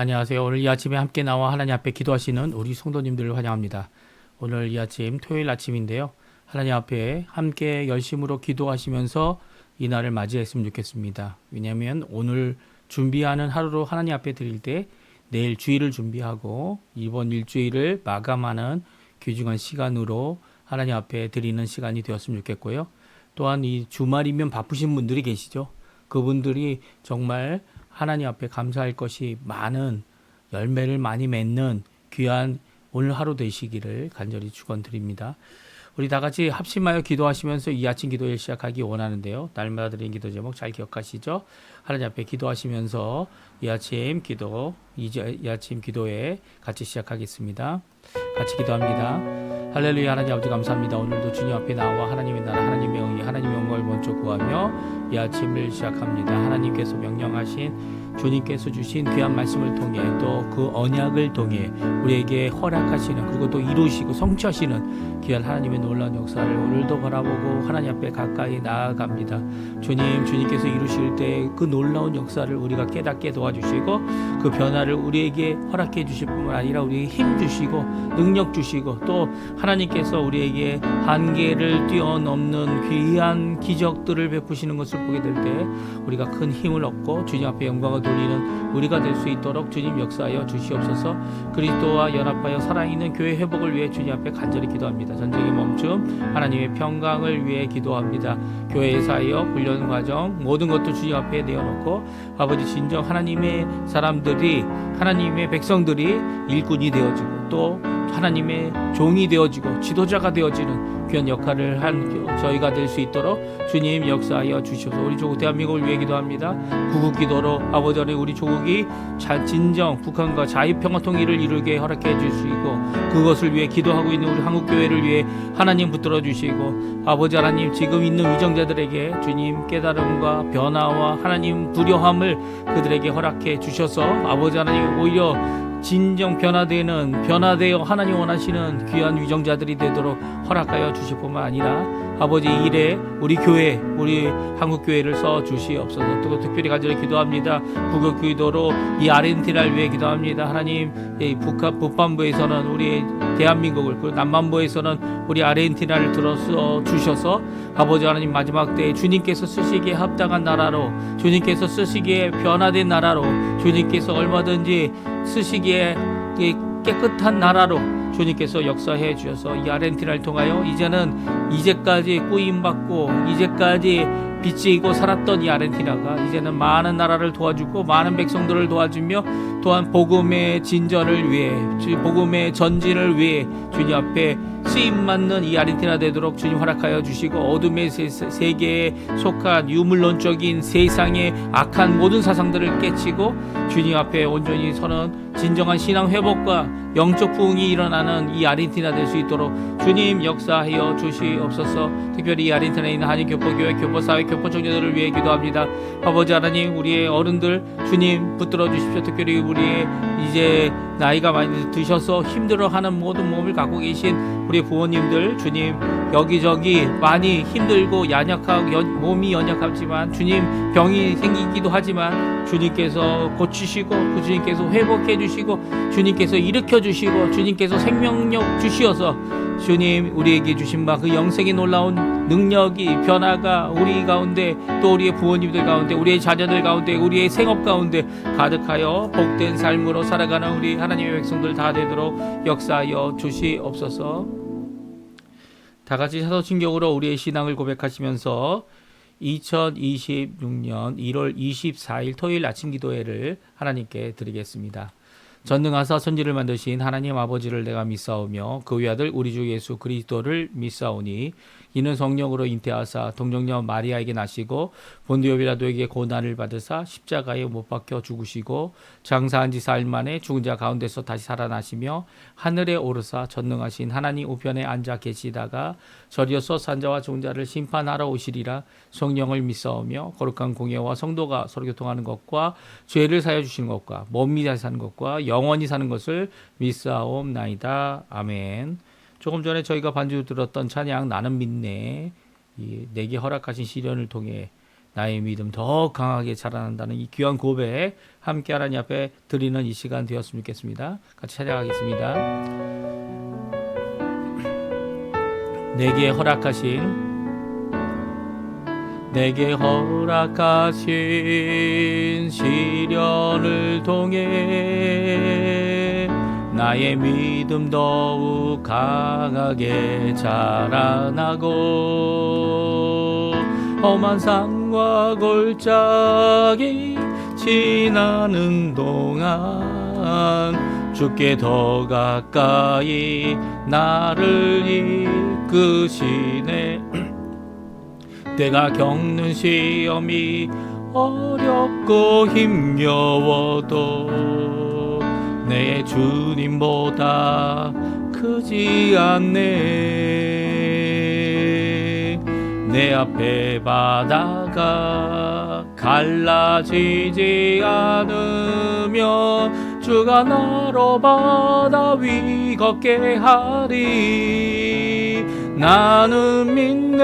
안녕하세요. 오늘 이 아침에 함께 나와 하나님 앞에 기도하시는 우리 성도님들을 환영합니다. 오늘 이 아침 토요일 아침인데요. 하나님 앞에 함께 열심으로 기도하시면서 이 날을 맞이했으면 좋겠습니다. 왜냐하면 오늘 준비하는 하루로 하나님 앞에 드릴 때 내일 주일을 준비하고 이번 일주일을 마감하는 귀중한 시간으로 하나님 앞에 드리는 시간이 되었으면 좋겠고요. 또한 이 주말이면 바쁘신 분들이 계시죠. 그분들이 정말 하나님 앞에 감사할 것이 많은 열매를 많이 맺는 귀한 오늘 하루 되시기를 간절히 축원드립니다. 우리 다 같이 합심하여 기도하시면서 이 아침 기도를 시작하기 원하는데요. 날마다 드리는 기도 제목 잘 기억하시죠? 하나님 앞에 기도하시면서 이 아침 기도에 같이 시작하겠습니다. 같이 기도합니다. 할렐루야. 하나님 아버지 감사합니다. 오늘도 주님 앞에 나와 하나님의 나라 하나님의 의의 하나님의 영광을 먼저 구하며 이 아침을 시작합니다. 하나님께서 명령하신 주님께서 주신 귀한 말씀을 통해 또 그 언약을 통해 우리에게 허락하시는 그리고 또 이루시고 성취하시는 귀한 하나님의 놀라운 역사를 오늘도 바라보고 하나님 앞에 가까이 나아갑니다. 주님께서 이루실 때 그 놀라운 역사를 우리가 깨닫게 도와주시고 그 변화를 우리에게 허락해 주실 뿐만 아니라 우리에게 힘 주시고 능력 주시고 또 하나님께서 우리에게 한계를 뛰어넘는 귀한 기적들을 베푸시는 것을 보게 될 때 우리가 큰 힘을 얻고 주님 앞에 영광을 돌리는 우리가 될 수 있도록 주님 역사하여 주시옵소서. 그리스도와 연합하여 살아있는 교회 회복을 위해 주님 앞에 간절히 기도합니다. 전쟁의 멈춤 하나님의 평강을 위해 기도합니다. 교회 사역 훈련 과정 모든 것도 주님 앞에 내어놓고 아버지 진정 하나님의 사람들이 하나님의 백성들이 일꾼이 되어지고 또 하나님의 종이 되어지고 지도자가 되어지는 귀한 역할을 한 저희가 될 수 있도록 주님 역사하여 주시옵소서. 우리 조국 대한민국을 위해 기도합니다. 구국 기도로 아버지 우리 조국이 진정 북한과 자유평화 통일을 이루게 허락해 주시고 그것을 위해 기도하고 있는 우리 한국교회를 위해 하나님 붙들어 주시고 아버지 하나님 지금 있는 위정자들에게 주님 깨달음과 변화와 하나님 두려움을 그들에게 허락해 주셔서 아버지 하나님 오히려 진정 변화되어 하나님 원하시는 귀한 위정자들이 되도록 허락하여 주실 뿐만 아니라 아버지 일에 우리 교회 우리 한국교회를 써 주시옵소서. 또 특별히 간절히 기도합니다. 국역 기도로 이 아르헨티나를 위해 기도합니다. 하나님 북반부에서는 우리 대한민국을 그리고 남반부에서는 우리 아르헨티나를 들어서 주셔서 아버지 하나님 마지막 때에 주님께서 쓰시기에 합당한 나라로 주님께서 쓰시기에 변화된 나라로 주님께서 얼마든지 쓰시기에 깨끗한 나라로 주님께서 역사해 주셔서 이 아르헨티나를 통하여 이제까지 꾸임받고 이제까지 빚지고 살았던 이 아르헨티나가 이제는 많은 나라를 도와주고 많은 백성들을 도와주며 또한 복음의 진전을 위해 복음의 전진을 위해 주님 앞에 쓰임맞는 이 아르헨티나 되도록 주님 허락하여 주시고 어둠의 세계에 속한 유물론적인 세상의 악한 모든 사상들을 깨치고 주님 앞에 온전히 서는 진정한 신앙 회복과 영적 부흥이 일어나는 이 아르헨티나 될 수 있도록 주님 역사하여 주시옵소서. 특별히 이 아르헨티나에 있는 한인교포교회 교포사회 교포청년들을 위해 기도합니다. 아버지 하나님 우리의 어른들 주님 붙들어 주십시오. 특별히 우리의 이제 나이가 많이 드셔서 힘들어하는 모든 몸을 갖고 계신 우리 부모님들 주님 여기저기 많이 힘들고 몸이 연약하지만 주님 병이 생기기도 하지만 주님께서 고치시고 그 주님께서 회복해 주시고 주님께서 일으켜 주시고 주님께서 생명력 주시어서 주님 우리에게 주신 바 그 영생이 놀라운 능력이 변화가 우리 가운데 또 우리의 부모님들 가운데 우리의 자녀들 가운데 우리의 생업 가운데 가득하여 복된 삶으로 살아가는 우리 하나님의 백성들 다 되도록 역사하여 주시옵소서. 다 같이 사도신경으로 우리의 신앙을 고백하시면서 2026년 1월 24일 토요일 아침 기도회를 하나님께 드리겠습니다. 전능하사 천지를 만드신 하나님 아버지를 내가 믿사오며 그 외아들 우리 주 예수 그리스도를 믿사오니 이는 성령으로 잉태하사 동정녀 마리아에게 나시고 본디오 빌라도에게 고난을 받으사 십자가에 못 박혀 죽으시고 장사한 지 사흘 만에 죽은 자 가운데서 다시 살아나시며 하늘에 오르사 전능하신 하나님 우편에 앉아 계시다가 저리어서 산자와 죽은 자를 심판하러 오시리라. 성령을 믿사오며 거룩한 공예와 성도가 서로 교통하는 것과 죄를 사여 주시는 것과 몸이 다시 사는 것과 영원히 사는 것을 믿사옵나이다. 아멘. 조금 전에 저희가 반주 들었던 찬양 나는 믿네 내게 허락하신 시련을 통해 나의 믿음 더 강하게 자라난다는 이 귀한 고백 함께 하나님 앞에 드리는 이 시간 되었으면 좋겠습니다. 같이 찬양하겠습니다. 내게 허락하신 시련을 통해 나의 믿음 더욱 강하게 자라나고 험한 산과 골짜기 지나는 동안 주께 더 가까이 나를 이끄시네. 내가 겪는 시험이 어렵고 힘겨워도 내 주님보다 크지 않네. 내 앞에 바다가 갈라지지 않으며 주가 나로 바다 위 걷게 하리. 나는 믿네.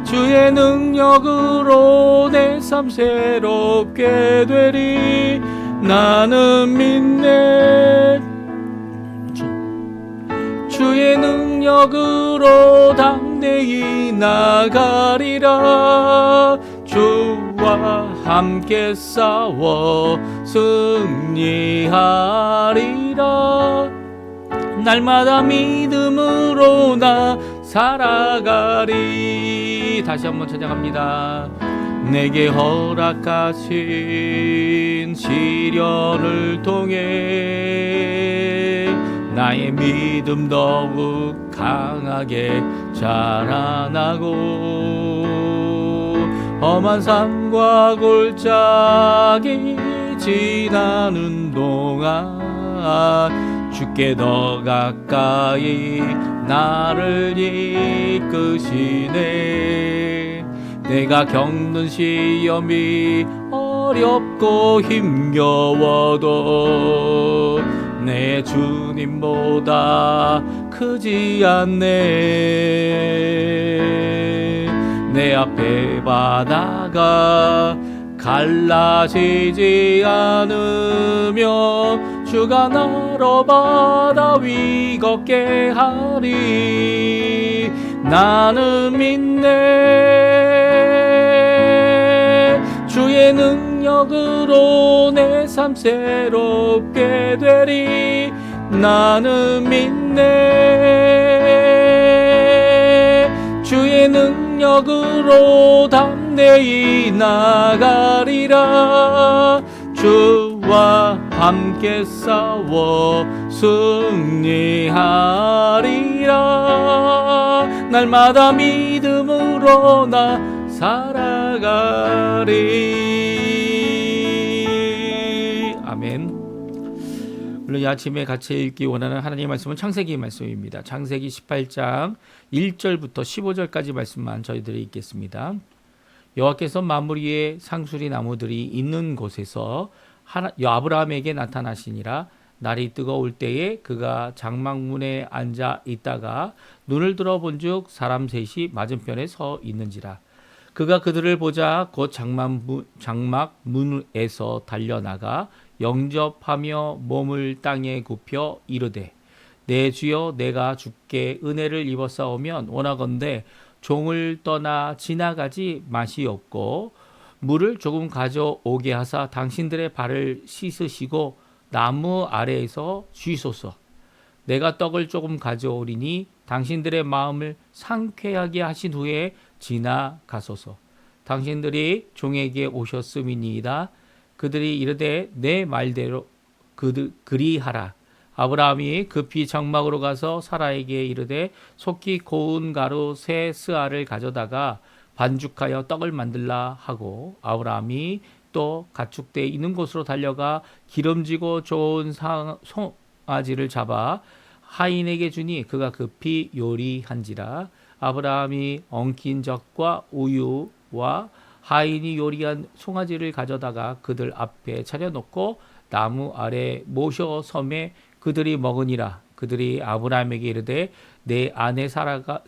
주의 능력으로 내 삶 새롭게 되리. 나는 믿네. 주의 능력으로 담대히 나가리라. 주와 함께 싸워 승리하리라. 날마다 믿음으로 나 살아가리. 다시 한번 찬양합니다. 내게 허락하신 시련을 통해 나의 믿음 더욱 강하게 자라나고 험한 산과 골짜기 지나는 동안 주께 더 가까이 나를 이끄시네. 내가 겪는 시험이 어렵고 힘겨워도 내 주님보다 크지 않네. 내 앞에 바다가 갈라지지 않으며 주가 나로 바다 위 걷게 하리. 나는 믿네. 주의 능력으로 내 삶 새롭게 되리. 나는 믿네. 주의 능력으로 담대히 나가리라. 주와 함께 싸워 승리하리라. 날마다 믿음으로 나 살아가리. 아멘. 물론 이 아침에 같이 읽기 원하는 하나님의 말씀은 창세기 말씀입니다. 창세기 18장 1절부터 15절까지 말씀만 저희들이 읽겠습니다. 여호와께서 만물 위에 상수리 나무들이 있는 곳에서 아브라함에게 나타나시니라. 날이 뜨거울 때에 그가 장막문에 앉아 있다가 눈을 들어 본즉 사람 셋이 맞은편에 서 있는지라. 그가 그들을 보자 곧 장막문에서 달려나가 영접하며 몸을 땅에 굽혀 이르되 내 주여 내가 주께 은혜를 입었사오면 원하건대 종을 떠나 지나가지 마시옵고 물을 조금 가져오게 하사 당신들의 발을 씻으시고 나무 아래에서 쉬소서. 내가 떡을 조금 가져오리니 당신들의 마음을 상쾌하게 하신 후에 지나가소서. 당신들이 종에게 오셨음이니이다. 그들이 이르되 내 말대로 그리하라. 아브라함이 급히 장막으로 가서 사라에게 이르되 속히 고운 가루 세 스아를 가져다가 반죽하여 떡을 만들라 하고 아브라함이 또 가축대 있는 곳으로 달려가 기름지고 좋은 송아지를 잡아 하인에게 주니 그가 급히 요리한지라. 아브라함이 엉킨 젖과 우유와 하인이 요리한 송아지를 가져다가 그들 앞에 차려놓고 나무 아래 모셔 섬에 그들이 먹으니라. 그들이 아브라함에게 이르되 내 아내 사라가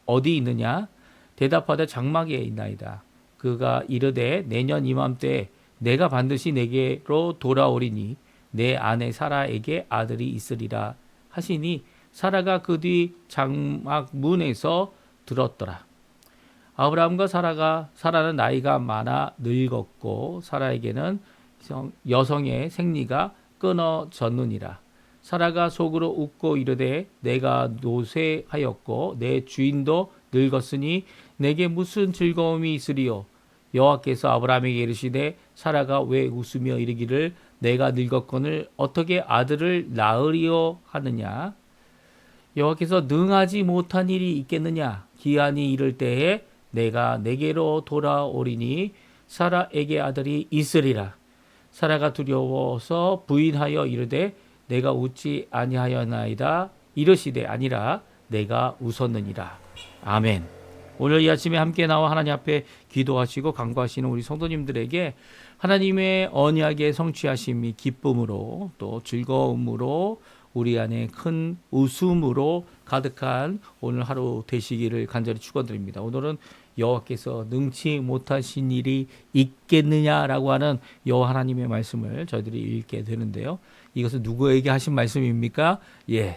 어디 있느냐? 대답하되 장막에 있나이다. 그가 이르되 내년 이맘때 내가 반드시 내게로 돌아오리니 내 아내 사라에게 아들이 있으리라 하시니 사라가 그 뒤 장막 문에서 들었더라. 아브라함과 사라는 나이가 많아 늙었고 사라에게는 여성의 생리가 끊어졌느니라. 사라가 속으로 웃고 이르되 내가 노쇠하였고 내 주인도 늙었으니 내게 무슨 즐거움이 있으리요. 여호와께서 아브라함에게 이르시되 사라가 왜 웃으며 이르기를 내가 늙었거늘 어떻게 아들을 낳으리요 하느냐. 여호와께서 능하지 못한 일이 있겠느냐. 기한이 이를 때에 내가 내게로 돌아오리니 사라에게 아들이 있으리라. 사라가 두려워서 부인하여 이르되 내가 웃지 아니하였나이다. 이르시되 아니라 내가 웃었느니라. 아멘. 오늘 이 아침에 함께 나와 하나님 앞에 기도하시고 간구하시는 우리 성도님들에게 하나님의 언약의 성취하심이 기쁨으로 또 즐거움으로 우리 안에 큰 웃음으로 가득한 오늘 하루 되시기를 간절히 축원드립니다. 오늘은 여호와께서 능치 못하신 일이 있겠느냐라고 하는 여호와 하나님의 말씀을 저희들이 읽게 되는데요. 이것은 누구에게 하신 말씀입니까?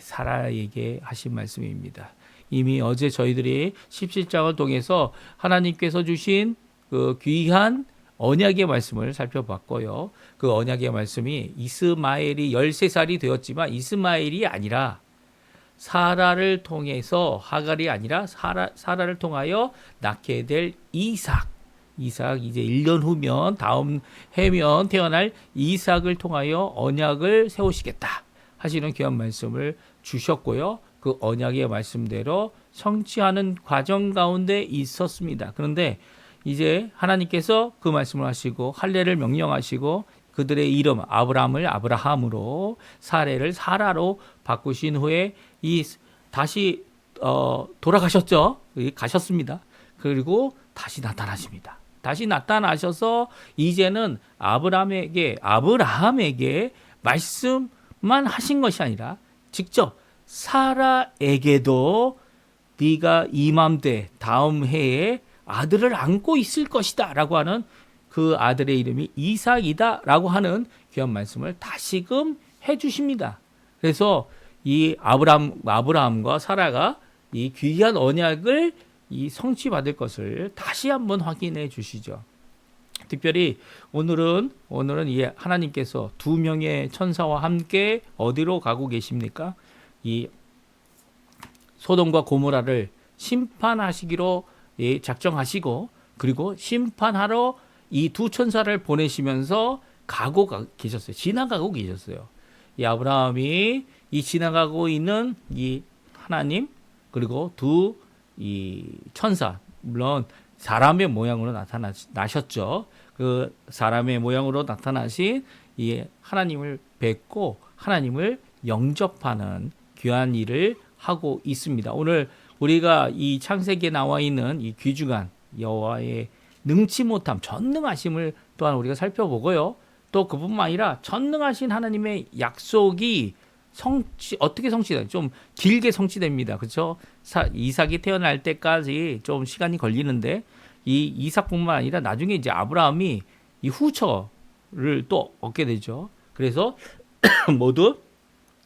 사라에게 하신 말씀입니다. 이미 어제 저희들이 17장을 통해서 하나님께서 주신 그 귀한 언약의 말씀을 살펴봤고요. 그 언약의 말씀이 이스마엘이 13살이 되었지만 이스마엘이 아니라 사라를 통해서 하갈이 아니라 사라를 통하여 낳게 될 이삭 이제 1년 후면 다음 해면 태어날 이삭을 통하여 언약을 세우시겠다 하시는 귀한 말씀을 주셨고요. 그 언약의 말씀대로 성취하는 과정 가운데 있었습니다. 그런데 이제 하나님께서 그 말씀을 하시고 할례를 명령하시고 그들의 이름 아브라함을 아브라함으로 사례를 사라로 바꾸신 후에 다시 돌아가셨죠. 가셨습니다. 그리고 다시 나타나십니다. 다시 나타나셔서 이제는 아브라함에게 말씀만 하신 것이 아니라 직접 사라에게도 네가 이맘때 다음 해에 아들을 안고 있을 것이다 라고 하는 그 아들의 이름이 이삭이다 라고 하는 귀한 말씀을 다시금 해주십니다. 그래서 이 아브라함과 사라가 이 귀한 언약을 이 성취받을 것을 다시 한번 확인해 주시죠. 특별히 오늘은 하나님께서 2명의 천사와 함께 어디로 가고 계십니까? 이 소돔과 고모라를 심판하시기로 작정하시고 그리고 심판하러 이 2 천사를 보내시면서 계셨어요. 지나가고 계셨어요. 이 아브라함이 이 지나가고 있는 이 하나님 그리고 이 천사 물론 사람의 모양으로 나셨죠. 그 사람의 모양으로 나타나신 이 하나님을 뵙고 하나님을 영접하는 귀한 일을 하고 있습니다. 오늘 우리가 이 창세기에 나와 있는 이 귀중한 여호와의 능치 못함, 전능하심을 또한 우리가 살펴보고요. 또 그뿐만 아니라 전능하신 하나님의 약속이 어떻게 성취돼요? 좀 길게 성취됩니다. 그렇죠? 이삭이 태어날 때까지 좀 시간이 걸리는데 이 이삭뿐만 아니라 나중에 이제 아브라함이 이 후처를 또 얻게 되죠. 그래서 모두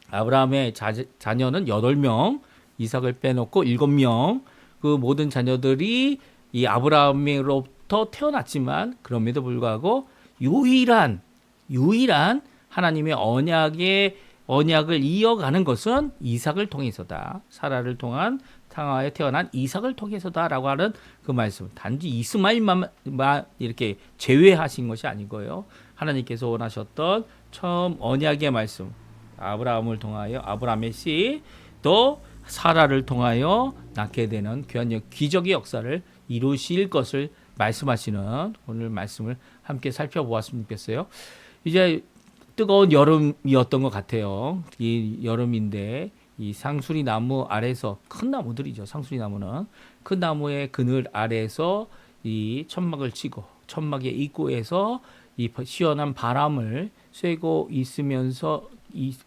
아브라함의 자녀는 8명, 이삭을 빼놓고 7명, 그 모든 자녀들이 이 아브라함으로부터 태어났지만 그럼에도 불구하고 유일한 하나님의 언약을 이어가는 것은 이삭을 통해서다. 사라를 통한 상하에 태어난 이삭을 통해서다라고 하는 그 말씀. 단지 이스마엘만 이렇게 제외하신 것이 아니고요. 하나님께서 원하셨던 처음 언약의 말씀. 아브라함을 통하여 아브라함의 씨 또 사라를 통하여 낳게 되는 귀한 기적의 역사를 이루실 것을 말씀하시는 오늘 말씀을 함께 살펴보았으면 좋겠어요. 이제 뜨거운 여름이었던 것 같아요. 이 여름인데 이 상수리 나무 아래서 큰 나무들이죠. 상수리 나무는 큰 나무의 그늘 아래에서 이 천막을 치고 천막의 입구에서 이 시원한 바람을 쐬고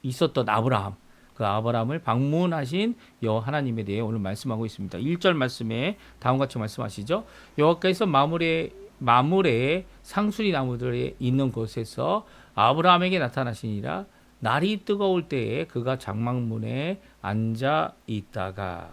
있었던 아브라함. 그 아브라함을 방문하신 여호와 하나님에 대해 오늘 말씀하고 있습니다. 1절 말씀에 다음과 같이 말씀하시죠. 여호와께서 마물의 상수리 나무들에 있는 곳에서 아브라함에게 나타나시니라. 날이 뜨거울 때에 그가 장막문에 앉아 있다가,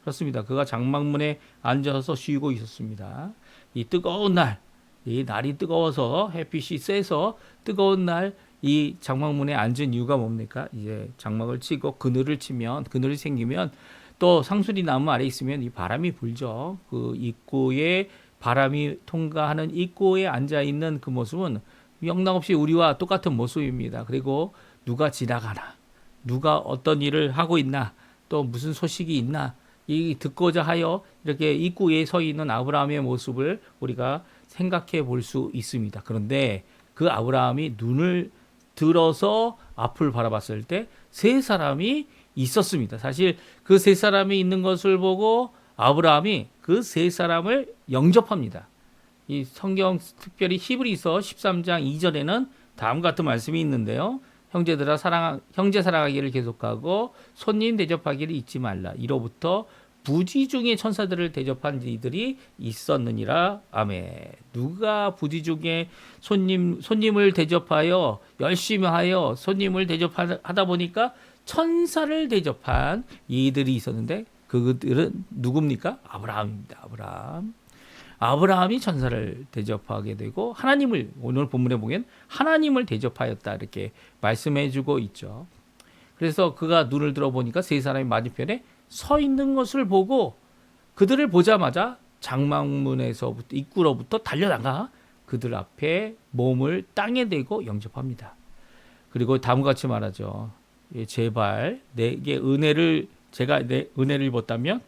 그렇습니다. 그가 장막문에 앉아서 쉬고 있었습니다. 이 뜨거운 날, 이 날이 뜨거워서 햇빛이 세서 뜨거운 날 이 장막문에 앉은 이유가 뭡니까? 이제 장막을 치고 그늘이 생기면 또 상수리 나무 아래 있으면 이 바람이 불죠. 그 입구에 바람이 통과하는 입구에 앉아 있는 그 모습은 영락없이 우리와 똑같은 모습입니다. 그리고 누가 지나가나, 누가 어떤 일을 하고 있나, 또 무슨 소식이 있나, 이 듣고자 하여 이렇게 입구에 서 있는 아브라함의 모습을 우리가 생각해 볼 수 있습니다. 그런데 그 아브라함이 눈을 들어서 앞을 바라봤을 때 세 사람이 있었습니다. 사실 그 세 사람이 있는 것을 보고 아브라함이 그 세 사람을 영접합니다. 이 성경 특별히 히브리서 13장 2절에는 다음과 같은 말씀이 있는데요. 형제들아 형제 사랑하기를 계속하고 손님 대접하기를 잊지 말라. 이로부터 부지 중에 천사들을 대접한 이들이 있었느니라. 아멘. 누가 부지 중에 손님을 대접하여 열심히 하여 손님을 대접하다 보니까 천사를 대접한 이들이 있었는데 그들은 누굽니까? 아브라함입니다. 아브라함이 천사를 대접하게 되고 하나님을, 오늘 본문에 보면 하나님을 대접하였다 이렇게 말씀해 주고 있죠. 그래서 그가 눈을 들어보니까 세 사람이 맞은편에 서 있는 것을 보고 그들을 보자마자 장막문에서부터 입구로부터 달려나가 그들 앞에 몸을 땅에 대고 영접합니다. 그리고 다음과 같이 말하죠. 제발 내게 제가 내 은혜를 입었다면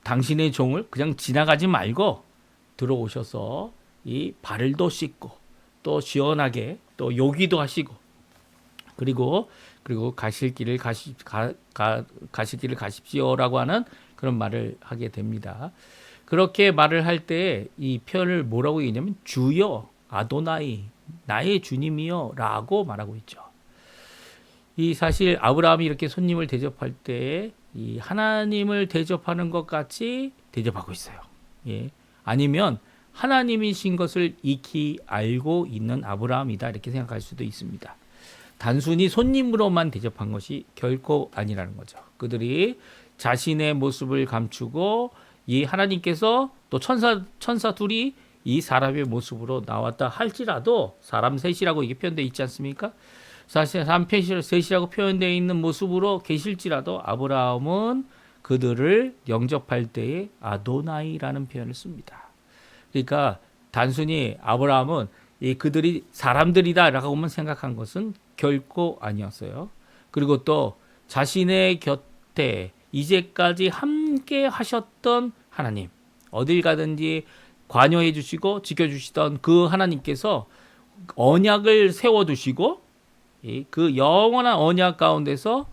당신의 종을 그냥 지나가지 말고 들어오셔서 이 발을도 씻고 또 시원하게 또 요기도 하시고 그리고 가실 길을 가십시오라고 하는 그런 말을 하게 됩니다. 그렇게 말을 할 때 이 표현을 뭐라고 얘기냐면 주여 아도나이 나의 주님이여라고 말하고 있죠. 이 사실 아브라함이 이렇게 손님을 대접할 때 이 하나님을 대접하는 것 같이 대접하고 있어요. 예. 아니면 하나님이신 것을 익히 알고 있는 아브라함이다 이렇게 생각할 수도 있습니다. 단순히 손님으로만 대접한 것이 결코 아니라는 거죠. 그들이 자신의 모습을 감추고 이 하나님께서 또 천사 둘이 이 사람의 모습으로 나왔다 할지라도 사람 셋이라고 이게 표현되어 있지 않습니까? 사실 사람 셋이라고 표현되어 있는 모습으로 계실지라도 아브라함은 그들을 영접할 때에 아도나이라는 표현을 씁니다. 그러니까 단순히 아브라함은 그들이 사람들이다라고만 생각한 것은 결코 아니었어요. 그리고 또 자신의 곁에 이제까지 함께 하셨던 하나님, 어딜 가든지 관여해 주시고 지켜주시던 그 하나님께서 언약을 세워두시고 그 영원한 언약 가운데서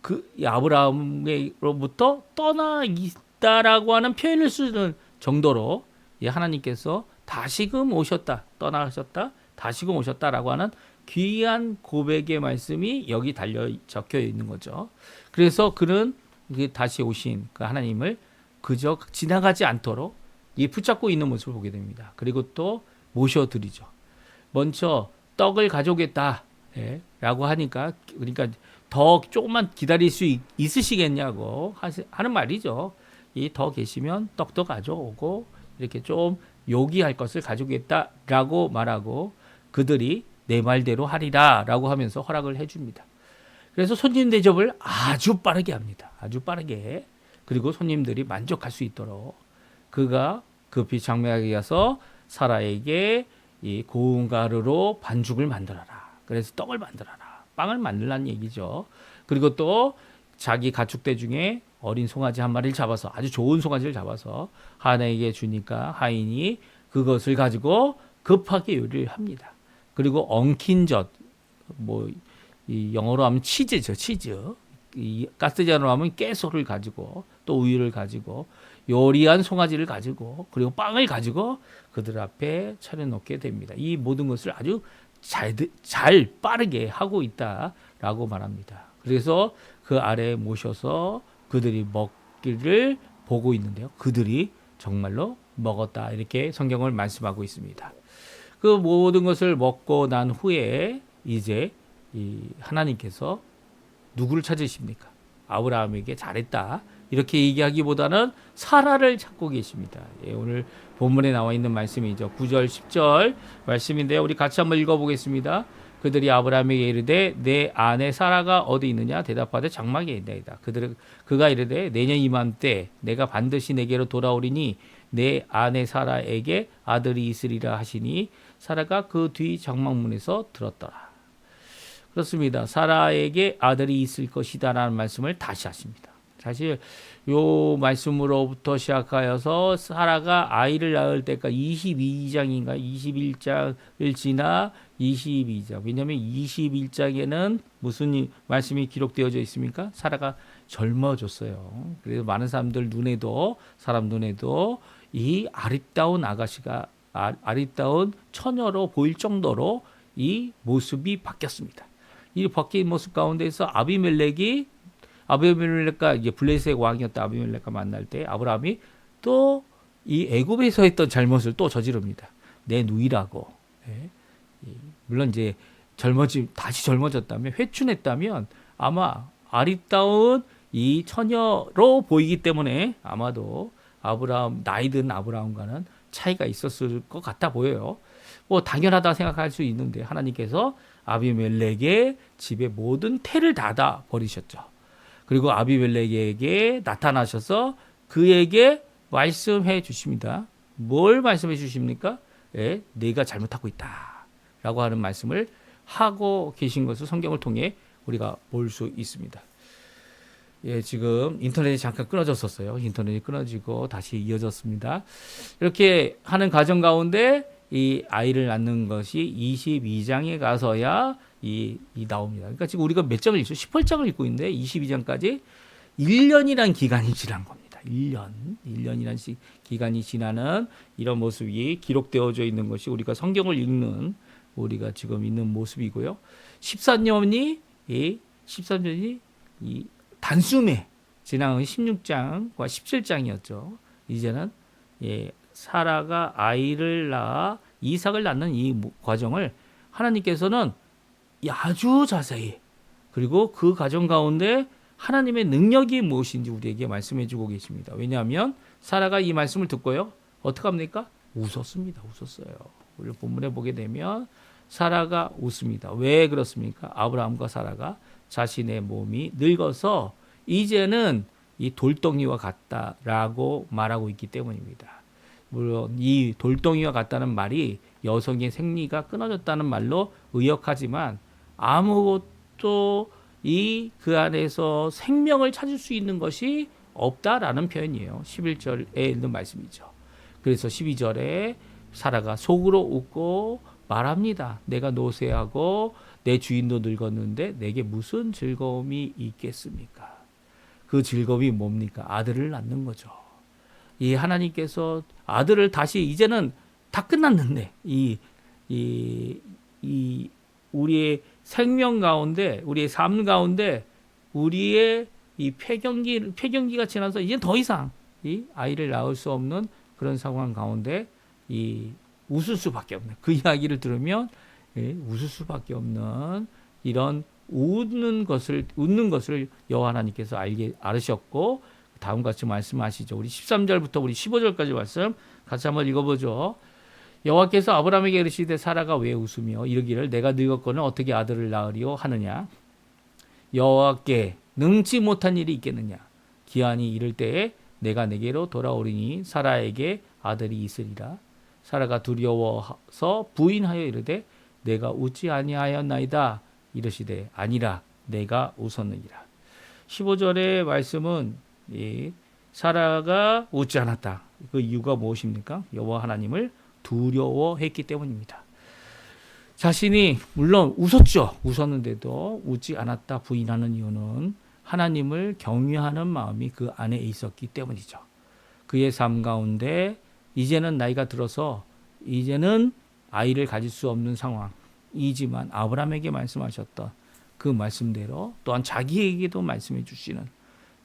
그 아브라함으로부터 떠나 있다라고 하는 표현을 쓰는 정도로 하나님께서 다시금 오셨다, 떠나셨다, 다시금 오셨다라고 하는 귀한 고백의 말씀이 여기 적혀 있는 거죠. 그래서 그는 다시 오신 그 하나님을 그저 지나가지 않도록 붙잡고 있는 모습을 보게 됩니다. 그리고 또 모셔드리죠. 먼저 떡을 가져오겠다 라고 하니까, 그러니까 더 조금만 기다릴 수 있으시겠냐고 하는 말이죠. 더 계시면 떡도 가져오고 이렇게 좀 요기할 것을 가져오겠다라고 말하고 그들이 내 말대로 하리라 라고 하면서 허락을 해줍니다. 그래서 손님 대접을 아주 빠르게 합니다. 아주 빠르게. 그리고 손님들이 만족할 수 있도록 그가 급히 장막에 가서 사라에게 이 고운 가루로 반죽을 만들어라. 그래서 떡을 만들어라. 빵을 만들라는 얘기죠. 그리고 또 자기 가축대 중에 어린 송아지 한 마리를 잡아서, 아주 좋은 송아지를 잡아서 하인에게 주니까 하인이 그것을 가지고 급하게 요리를 합니다. 그리고 엉킨 젖, 이 영어로 하면 치즈죠, 치즈. 이 가스자로 하면 깨소를 가지고 또 우유를 가지고 요리한 송아지를 가지고 그리고 빵을 가지고 그들 앞에 차려놓게 됩니다. 이 모든 것을 아주 잘 빠르게 하고 있다라고 말합니다. 그래서 그 아래에 모셔서 그들이 먹기를 보고 있는데요. 그들이 정말로 먹었다. 이렇게 성경을 말씀하고 있습니다. 그 모든 것을 먹고 난 후에 이제 이 하나님께서 누구를 찾으십니까? 아브라함에게 잘했다. 이렇게 얘기하기보다는 사라를 찾고 계십니다. 예, 오늘 본문에 나와 있는 말씀이죠. 9절, 10절 말씀인데요. 우리 같이 한번 읽어보겠습니다. 그들이 아브라함에게 이르되 내 아내 사라가 어디 있느냐 대답하되 장막에 있나이다. 그가 이르되 내년 이맘때 내가 반드시 내게로 돌아오리니 내 아내 사라에게 아들이 있으리라 하시니 사라가 그 뒤 장막문에서 들었더라. 그렇습니다. 사라에게 아들이 있을 것이다라는 말씀을 다시 하십니다. 사실 요 말씀으로부터 시작하여서 사라가 아이를 낳을 때까지 22장인가 21장을 지나 22장. 왜냐하면 21장에는 무슨 말씀이 기록되어져 있습니까? 사라가 젊어졌어요. 그래서 많은 사람 눈에도 이 아름다운 아가씨가 아름다운 처녀로 보일 정도로 이 모습이 바뀌었습니다. 이 바뀐 모습 가운데서 아비멜렉과 이제 블레셋의 왕이었던 아비멜렉과 만날 때 아브라함이 또 이 애굽에서 했던 잘못을 또 저지릅니다. 내 누이라고. 예. 물론 이제 다시 젊어졌다면 회춘했다면 아마 아리따운 이 처녀로 보이기 때문에 아마도 나이든 아브라함과는 차이가 있었을 것 같아 보여요. 뭐 당연하다 생각할 수 있는데 하나님께서 아비멜렉의 집에 모든 태를 닫아 버리셨죠. 그리고 아비멜렉에게 나타나셔서 그에게 말씀해 주십니다. 뭘 말씀해 주십니까? 예, 네가 잘못하고 있다 라고 하는 말씀을 하고 계신 것을 성경을 통해 우리가 볼 수 있습니다. 예, 지금 인터넷이 잠깐 끊어졌었어요. 인터넷이 끊어지고 다시 이어졌습니다. 이렇게 하는 과정 가운데 이 아이를 낳는 것이 22장에 가서야 나옵니다. 그러니까 지금 우리가 몇 장을 읽죠? 18장을 읽고 있는데 22장까지 1년이란 기간이 지난 겁니다. 1년이란 기간이 지나는 이런 모습이 기록되어져 있는 것이 우리가 성경을 읽는 우리가 지금 있는 모습이고요. 13년이 단숨에 지나온 16장과 17장이었죠. 이제는 사라가 아이를 낳아 이삭을 낳는 이 과정을 하나님께서는 아주 자세히 그리고 그 과정 가운데 하나님의 능력이 무엇인지 우리에게 말씀해 주고 계십니다. 왜냐하면 사라가 이 말씀을 듣고요. 어떻게 합니까? 웃었습니다. 웃었어요. 우리 본문에 보게 되면 사라가 웃습니다. 왜 그렇습니까? 아브라함과 사라가 자신의 몸이 늙어서 이제는 이 돌덩이와 같다라고 말하고 있기 때문입니다. 물론 이 돌덩이와 같다는 말이 여성의 생리가 끊어졌다는 말로 의역하지만 아무것도 그 안에서 생명을 찾을 수 있는 것이 없다라는 표현이에요. 11절에 있는 말씀이죠. 그래서 12절에 사라가 속으로 웃고 말합니다. 내가 노쇠하고 내 주인도 늙었는데 내게 무슨 즐거움이 있겠습니까? 그 즐거움이 뭡니까? 아들을 낳는 거죠. 이 하나님께서 아들을 다시 이제는 다 끝났는데 우리의 생명 가운데 우리의 삶 가운데 우리의 이 폐경기가 지나서 이제 더 이상 이 아이를 낳을 수 없는 그런 상황 가운데 웃을 수밖에 없는 그 이야기를 들으면 웃을 수밖에 없는 이런 웃는 것을 여호와 하나님께서 알으셨고 다음과 같이 말씀하시죠. 우리 13절부터 우리 15절까지 말씀 같이 한번 읽어보죠. 여호와께서 아브라함에게 이르시되 사라가 왜 웃으며 이르기를 내가 늙었거늘 어떻게 아들을 낳으리요 하느냐. 여호와께 능치 못한 일이 있겠느냐. 기한이 이를 때에 내가 내게로 돌아오리니 사라에게 아들이 있으리라. 사라가 두려워서 부인하여 이르되 내가 웃지 아니하였나이다. 이르시되 아니라 내가 웃었느니라. 15절의 말씀은 사라가 웃지 않았다. 그 이유가 무엇입니까? 여호와 하나님을 두려워했기 때문입니다. 자신이 물론 웃었는데도 웃지 않았다 부인하는 이유는 하나님을 경외하는 마음이 그 안에 있었기 때문이죠. 그의 삶 가운데 이제는 나이가 들어서 이제는 아이를 가질 수 없는 상황, 이지만 아브라함에게 말씀하셨던 그 말씀대로 또한 자기에게도 말씀해 주시는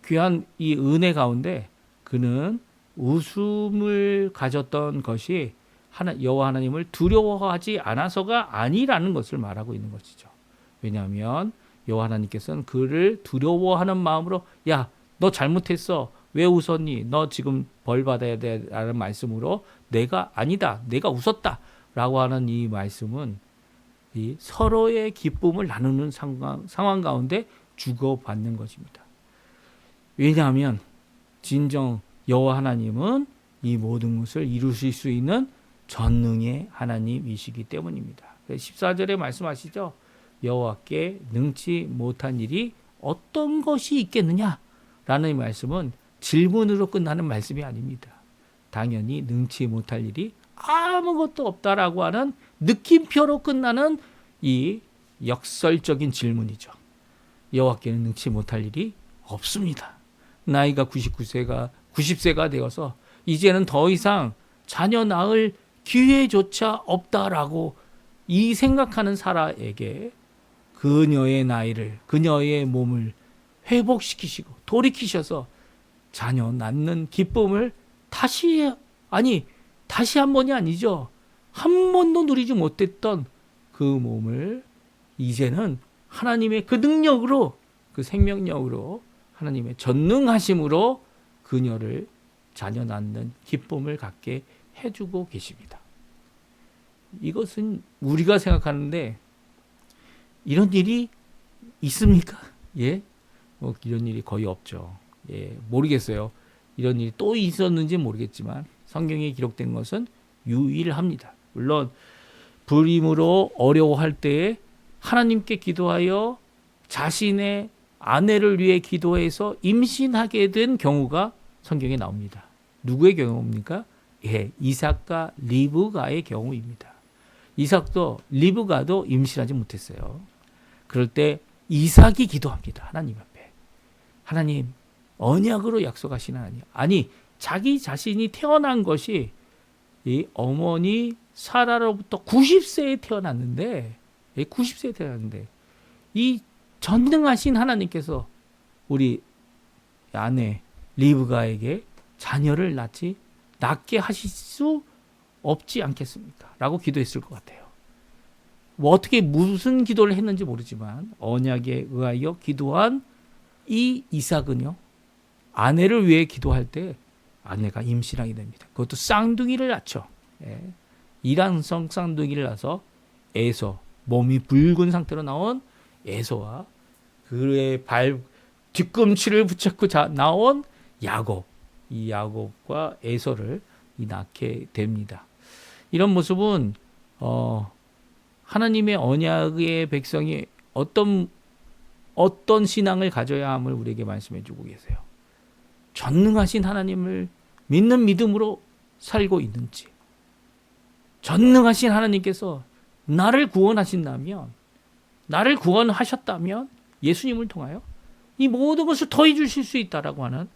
귀한 이 은혜 가운데 그는 웃음을 가졌던 것이 여호와 하나님을 두려워하지 않아서가 아니라는 것을 말하고 있는 것이죠. 왜냐하면 여호와 하나님께서는 그를 두려워하는 마음으로 야, 너 잘못했어. 왜 웃었니? 너 지금 벌 받아야 돼. 라는 말씀으로 내가 아니다. 내가 웃었다. 라고 하는 이 말씀은 이 서로의 기쁨을 나누는 상황 가운데 주고받는 것입니다. 왜냐하면 진정 여호와 하나님은 이 모든 것을 이루실 수 있는 전능의 하나님이시기 때문입니다. 14절에 말씀하시죠. 여호와께 능치 못한 일이 어떤 것이 있겠느냐? 라는 이 말씀은 질문으로 끝나는 말씀이 아닙니다. 당연히 능치 못할 일이 아무것도 없다라고 하는 느낌표로 끝나는 이 역설적인 질문이죠. 여호와께는 능치 못할 일이 없습니다. 나이가 90세가 되어서 이제는 더 이상 자녀 낳을 기회조차 없다라고 이 생각하는 사라에게 그녀의 나이를, 그녀의 몸을 회복시키시고 돌이키셔서 자녀 낳는 기쁨을 다시 한 번이 아니죠. 한 번도 누리지 못했던 그 몸을 이제는 하나님의 그 능력으로, 그 생명력으로, 하나님의 전능하심으로 그녀를 자녀 낳는 기쁨을 갖게 해주고 계십니다. 이것은 우리가 생각하는데 이런 일이 있습니까? 예, 이런 일이 거의 없죠. 예, 모르겠어요. 이런 일이 또 있었는지 모르겠지만 성경에 기록된 것은 유일합니다. 물론 불임으로 어려워할 때에 하나님께 기도하여 자신의 아내를 위해 기도해서 임신하게 된 경우가 성경에 나옵니다. 누구의 경우입니까? 예, 이삭과 리브가의 경우입니다. 이삭도 리브가도 임신하지 못했어요. 그럴 때 이삭이 기도합니다. 하나님 앞에. 하나님, 언약으로 약속하신 하나님. 아니, 자기 자신이 태어난 것이 이 어머니 사라로부터 90세에 태어났는데, 90세에 태어났는데, 이 전능하신 하나님께서 우리 아내 리브가에게 자녀를 낳게 하실 수 없지 않겠습니까? 라고 기도했을 것 같아요. 어떻게 무슨 기도를 했는지 모르지만 언약에 의하여 기도한 이 이삭은요, 아내를 위해 기도할 때 아내가 임신하게 됩니다. 그것도 쌍둥이를 낳죠. 이란성 쌍둥이를 낳아서 에서, 몸이 붉은 상태로 나온 에서와 그의 뒤꿈치를 붙잡고 나온 야곱, 이 야곱과 에서를 낳게 됩니다. 이런 모습은 하나님의 언약의 백성이 어떤 신앙을 가져야 함을 우리에게 말씀해 주고 계세요. 전능하신 하나님을 믿는 믿음으로 살고 있는지, 전능하신 하나님께서 나를 구원하신다면, 나를 구원하셨다면 예수님을 통하여 이 모든 것을 더해 주실 수 있다라고 하는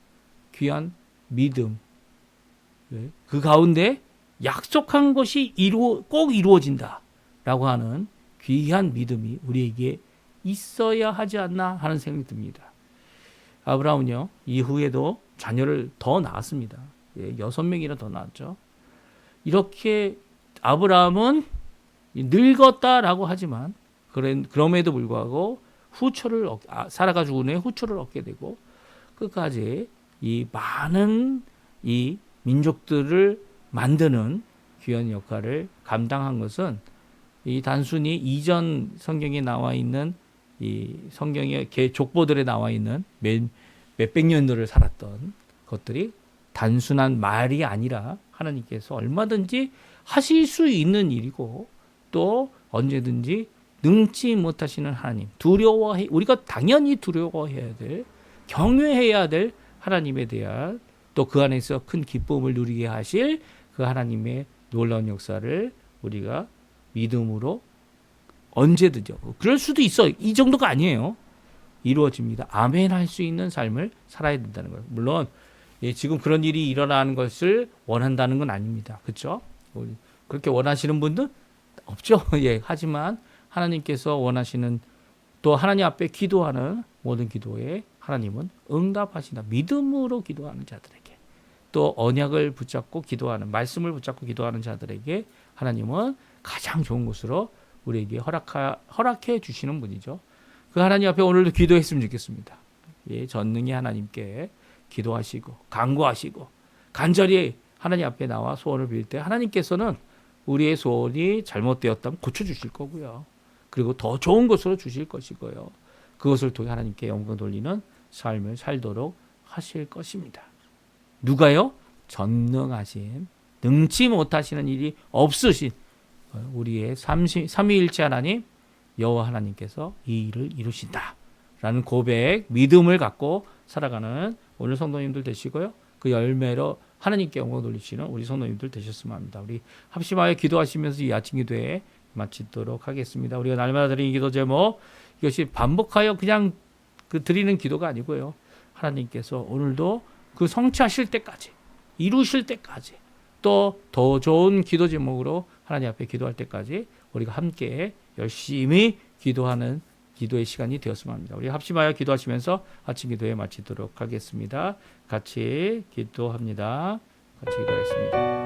귀한 믿음, 그 가운데 약속한 것이 꼭 이루어진다라고 하는 귀한 믿음이 우리에게 있어야 하지 않나 하는 생각이 듭니다. 아브라함은요, 이후에도 자녀를 더 낳았습니다. 6명이나 더 낳았죠. 이렇게 아브라함은 늙었다라고 하지만 그럼에도 불구하고 사라가 죽은 후에 후초를 얻게 되고 끝까지 이 많은 이 민족들을 만드는 귀한 역할을 감당한 것은 이 단순히 이전 성경에 나와 있는 이 성경의 족보들에 나와 있는 몇백 년들을 살았던 것들이 단순한 말이 아니라 하나님께서 얼마든지 하실 수 있는 일이고 또 언제든지 능치 못하시는 하나님, 우리가 당연히 두려워해야 될, 경외해야 될 하나님에 대한 또 그 안에서 큰 기쁨을 누리게 하실 그 하나님의 놀라운 역사를 우리가 믿음으로 언제든지, 그럴 수도 있어, 이 정도가 아니에요. 이루어집니다. 아멘 할 수 있는 삶을 살아야 된다는 거예요. 물론 지금 그런 일이 일어나는 것을 원한다는 건 아닙니다. 그렇죠? 그렇게 원하시는 분들 없죠. 하지만 하나님께서 원하시는 또 하나님 앞에 기도하는 모든 기도에 하나님은 응답하신다. 믿음으로 기도하는 자들에게 또 언약을 붙잡고 기도하는 말씀을 붙잡고 기도하는 자들에게 하나님은 가장 좋은 곳으로 우리에게 허락해 주시는 분이죠. 그 하나님 앞에 오늘도 기도했으면 좋겠습니다. 예, 전능히 하나님께 기도하시고 간구하시고 간절히 하나님 앞에 나와 소원을 빌 때 하나님께서는 우리의 소원이 잘못되었다면 고쳐주실 거고요. 그리고 더 좋은 것으로 주실 것이고요. 그것을 통해 하나님께 영광 돌리는 삶을 살도록 하실 것입니다. 누가요? 전능하신 능치 못하시는 일이 없으신 우리의 삼위일체 하나님 여호와 하나님께서 이 일을 이루신다라는 고백, 믿음을 갖고 살아가는 오늘 성도님들 되시고요. 그 열매로 하나님께 영광 돌리시는 우리 성도님들 되셨으면 합니다. 우리 합심하여 기도하시면서 이 아침 기도에 마치도록 하겠습니다. 우리가 날마다 드리는 기도 제목 이것이 반복하여 그냥 드리는 기도가 아니고요. 하나님께서 오늘도 그 성취하실 때까지 이루실 때까지 또 더 좋은 기도 제목으로 하나님 앞에 기도할 때까지 우리가 함께 열심히 기도하는 기도의 시간이 되었으면 합니다. 우리 합심하여 기도하시면서 아침 기도에 마치도록 하겠습니다. 같이 기도합니다. 같이 기도하겠습니다.